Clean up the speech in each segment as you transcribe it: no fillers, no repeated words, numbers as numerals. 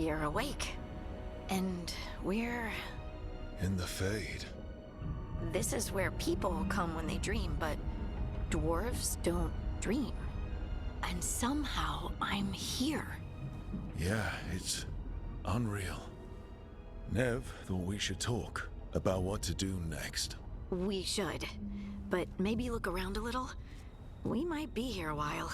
We are awake. And we're... In the Fade. This is where people come when they dream, but dwarves don't dream. And somehow I'm here. Yeah, it's unreal. Nev thought we should talk about what to do next. We should. But maybe look around a little. We might be here a while.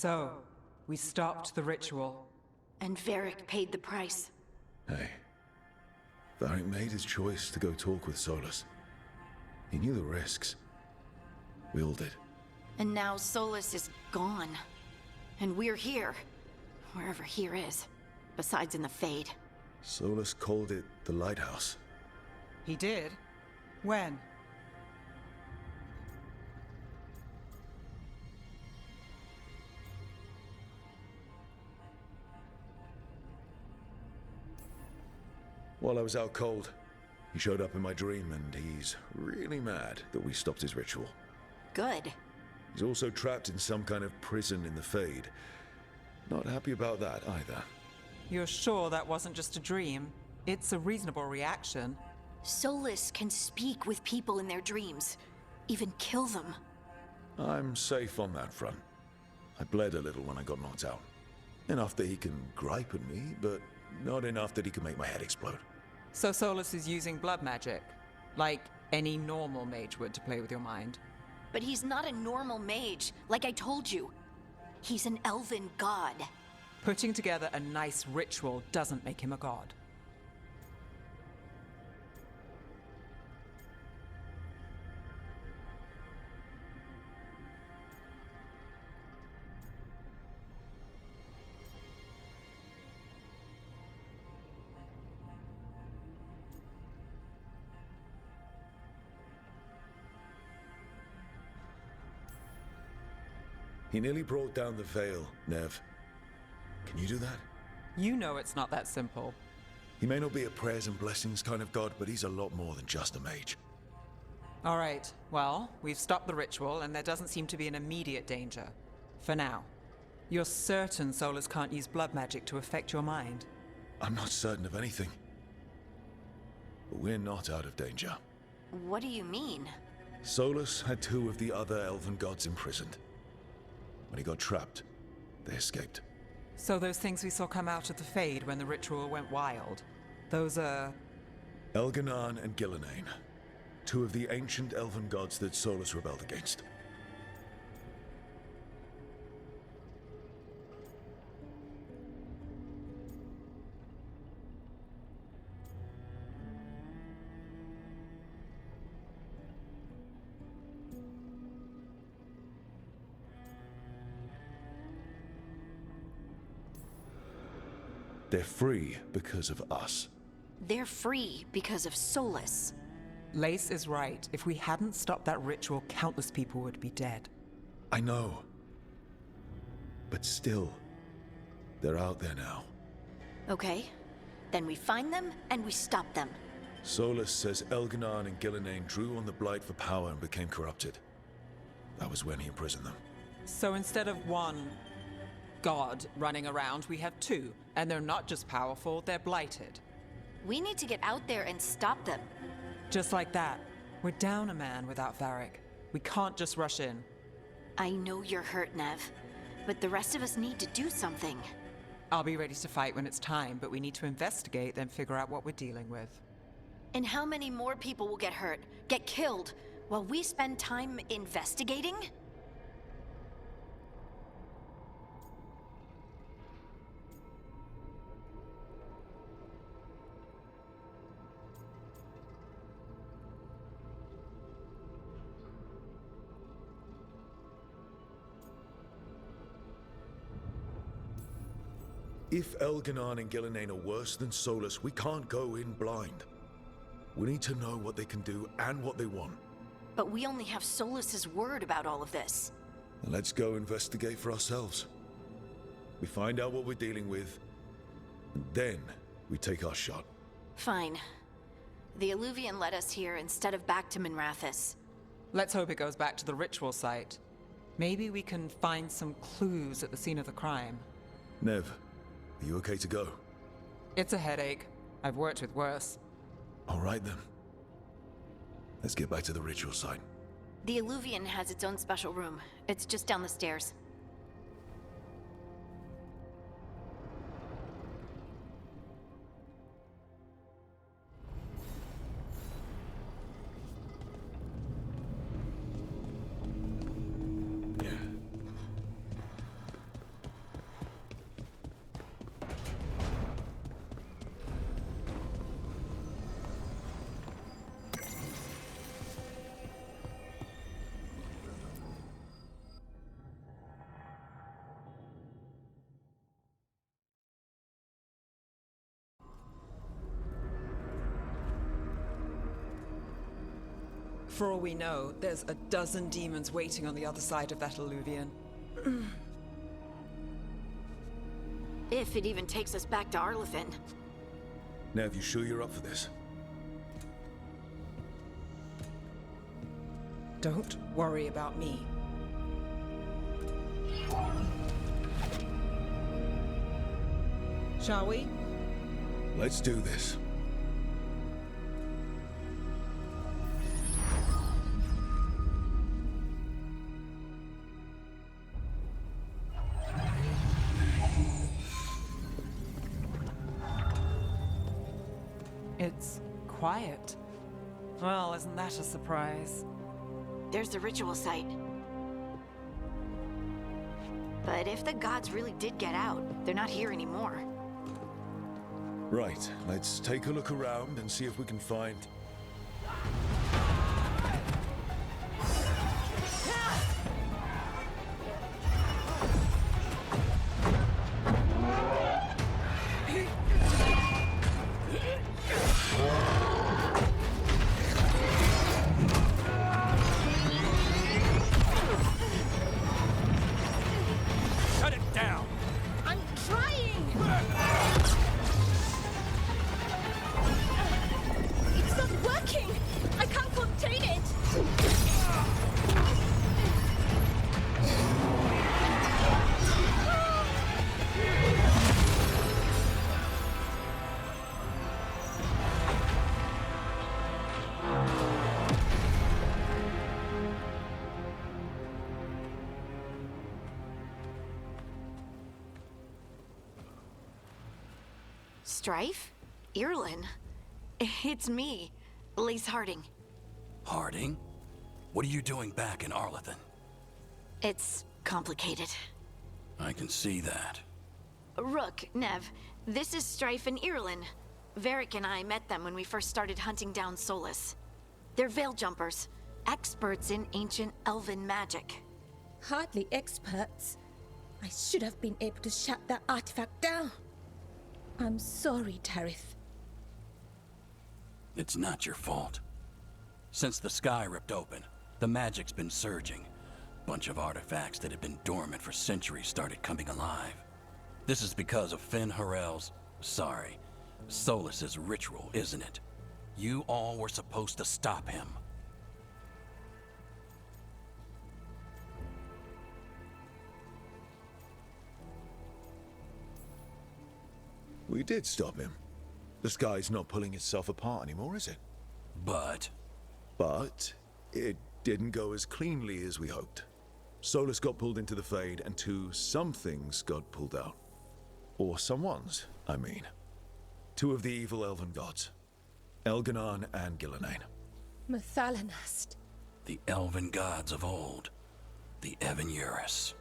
So, we stopped the ritual. And Varric paid the price. Hey, Varric made his choice to go talk with Solus. He knew the risks. We all did. And now Solus is gone. And we're here. Wherever here is. Besides in the Fade. Solus called it the Lighthouse. He did? When? While I was out cold, he showed up in my dream, and he's really mad that we stopped his ritual. Good. He's also trapped in some kind of prison in the Fade. Not happy about that either. You're sure that wasn't just a dream? It's a reasonable reaction. Solus can speak with people in their dreams. Even kill them. I'm safe on that front. I bled a little when I got knocked out. Enough that he can gripe at me, but not enough that he can make my head explode. So Solus is using blood magic, like any normal mage would to play with your mind. But he's not a normal mage, like I told you. He's an elven god. Putting together a nice ritual doesn't make him a god. He nearly brought down the veil, Nev. Can you do that? You know it's not that simple. He may not be a prayers and blessings kind of god, but he's a lot more than just a mage. All right, well, we've stopped the ritual and there doesn't seem to be an immediate danger. For now. You're certain Solus can't use blood magic to affect your mind? I'm not certain of anything. But we're not out of danger. What do you mean? Solus had two of the other elven gods imprisoned. When he got trapped, they escaped. So those things we saw come out of the Fade when the ritual went wild, those are... Elganan and Gillenane. Two of the ancient elven gods that Solus rebelled against. They're free because of us. They're free because of Solus. Lace is right. If we hadn't stopped that ritual, countless people would be dead. I know. But still, they're out there now. Okay, then we find them and we stop them. Solus says Elganon and Gillenane drew on the Blight for power and became corrupted. That was when he imprisoned them. So instead of one god running around, we have two. And they're not just powerful, they're blighted. We need to get out there and stop them. Just like that. We're down a man without Varric. We can't just rush in. I know you're hurt, Nev, but the rest of us need to do something. I'll be ready to fight when it's time, but we need to investigate, then figure out what we're dealing with. And how many more people will get hurt, get killed, while we spend time investigating? If Elganon and Gillenane are worse than Solus, we can't go in blind. We need to know what they can do and what they want. But we only have Solus's word about all of this. Let's go investigate for ourselves. We find out what we're dealing with, and then we take our shot. Fine. The Illuvian led us here instead of back to Minrathous. Let's hope it goes back to the ritual site. Maybe we can find some clues at the scene of the crime. Nev, are you okay to go? It's a headache. I've worked with worse. All right then. Let's get back to the ritual site. The Illuvian has its own special room. It's just down the stairs. For all we know, there's a dozen demons waiting on the other side of that Illuvian. If it even takes us back to Arlathan. Nev, you sure you're up for this? Don't worry about me. Shall we? Let's do this. It's quiet. Well, isn't that a surprise? There's the ritual site. But if the gods really did get out, they're not here anymore. Right, let's take a look around and see if we can find... Shut it down! I'm trying! It's not working! I can't contain it! Strife? Irlin? It's me, Lace Harding. Harding? What are you doing back in Arlathan? It's complicated. I can see that. Rook, Nev, this is Strife and Irlin. Varric and I met them when we first started hunting down Solus. They're veil jumpers, experts in ancient elven magic. Hardly experts. I should have been able to shut that artifact down. I'm sorry, Tarith. It's not your fault. Since the sky ripped open, the magic's been surging. Bunch of artifacts that had been dormant for centuries started coming alive. This is because of Finn Harel's... sorry, Solus's ritual, isn't it? You all were supposed to stop him. We did stop him. The sky's not pulling itself apart anymore, is it? But But it didn't go as cleanly as we hoped. Solus got pulled into the Fade, and some things got pulled out. Or someone's, I mean. Two of the evil elven gods. Elganon and Gillenane. Mathalanast. the elven gods of old, the Evan-Eurus.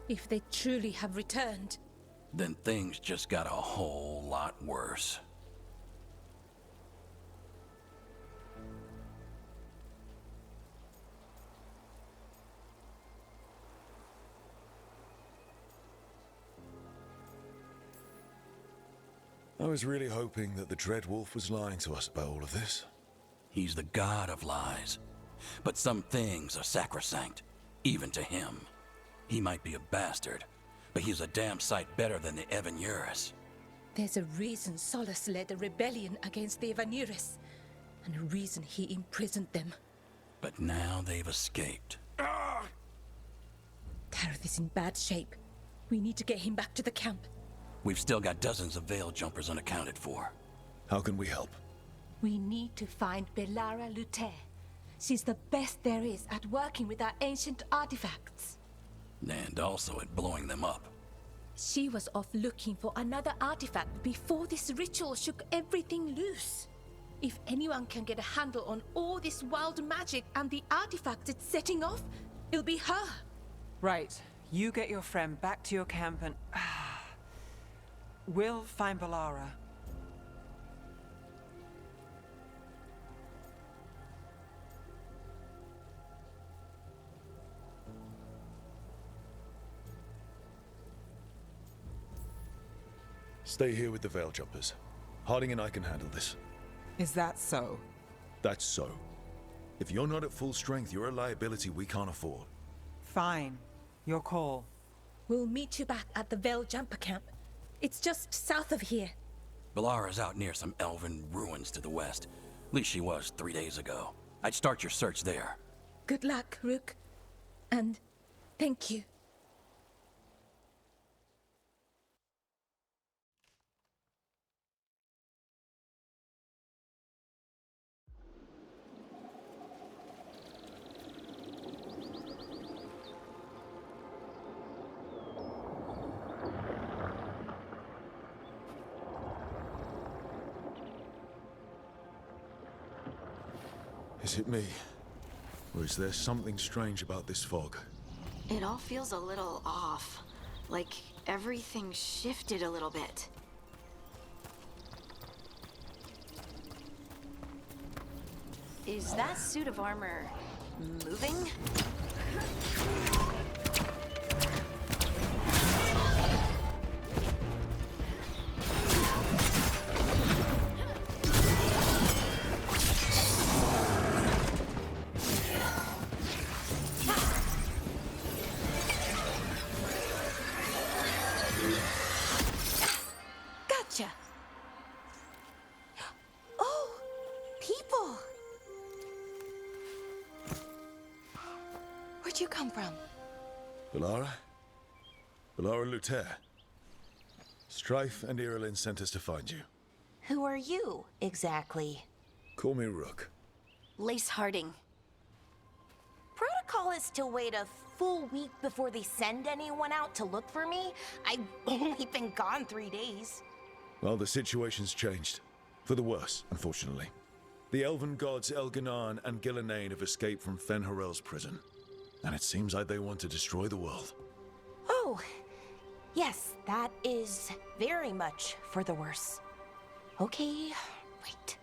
If they truly have returned. Then things just got a whole lot worse. I was really hoping that the Dread Wolf was lying to us about all of this. He's the god of lies. But some things are sacrosanct, even to him. He might be a bastard, but he's a damn sight better than the Evan-Eurus. There's a reason Solus led a rebellion against the Evan-Eurus, and a reason he imprisoned them. But now they've escaped. Tareth is in bad shape. We need to get him back to the camp. We've still got dozens of Veil jumpers unaccounted for. How can we help? We need to find Belara Luther. She's the best there is at working with our ancient artifacts. And also at blowing them up. She was off looking for another artifact before this ritual shook everything loose. If anyone can get a handle on all this wild magic and the artifacts it's setting off, it'll be her. Right. You get your friend back to your camp and... we'll find Belara. Stay here with the Veil Jumpers. Harding and I can handle this. Is that so? That's so. If you're not at full strength, you're a liability we can't afford. Fine. Your call. We'll meet you back at the Veil Jumper camp. It's just south of here. Belara's out near some elven ruins to the west. At least she was 3 days ago. I'd start your search there. Good luck, Rook. And thank you. Is it me? Or is there something strange about this fog? It all feels a little off. Like everything shifted a little bit. Is that suit of armor moving? Gotcha. Oh, people. Where'd you come from? Belara? Belara Luther. Strife and Irilyn sent us to find you. Who are you, exactly? Call me Rook. Lace Harding. Protocol is to wait a full week before they send anyone out to look for me? I've only been gone 3 days. Well, the situation's changed. For the worse, unfortunately. The elven gods Elganon and Gillenane have escaped from Fen'Harel's prison. And it seems like they want to destroy the world. Oh, yes, that is very much for the worse. Okay, wait.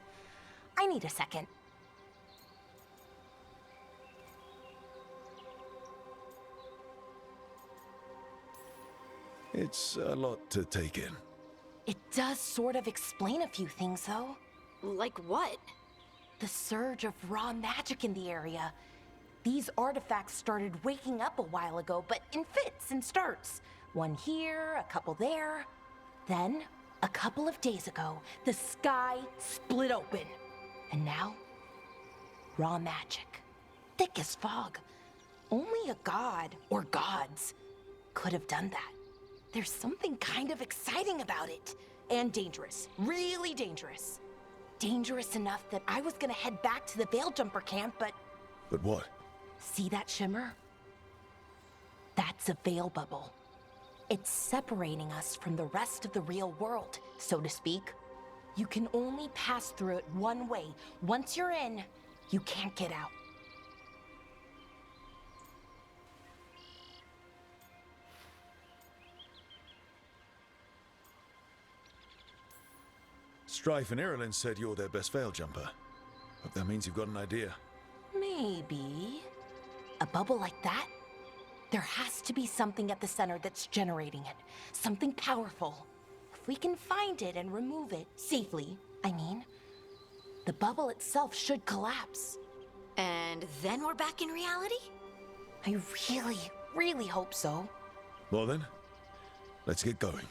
I need a second. It's a lot to take in. It does sort of explain a few things, though. Like what? The surge of raw magic in the area. These artifacts started waking up a while ago, but in fits and starts. One here, a couple there. Then, a couple of days ago, the sky split open. And now, raw magic. Thick as fog. Only a god, or gods, could have done that. There's something kind of exciting about it. And dangerous. Really dangerous. Dangerous enough that I was gonna head back to the Veilgjumper camp, but... But what? See that shimmer? That's a veil bubble. It's separating us from the rest of the real world, so to speak. You can only pass through it one way. Once you're in, you can't get out. Strife and Irulan said you're their best veil jumper. Hope that means you've got an idea. Maybe. A bubble like that? There has to be something at the center that's generating it. Something powerful. If we can find it and remove it, safely, I mean, the bubble itself should collapse. And then we're back in reality? I really, really hope so. Well then, let's get going.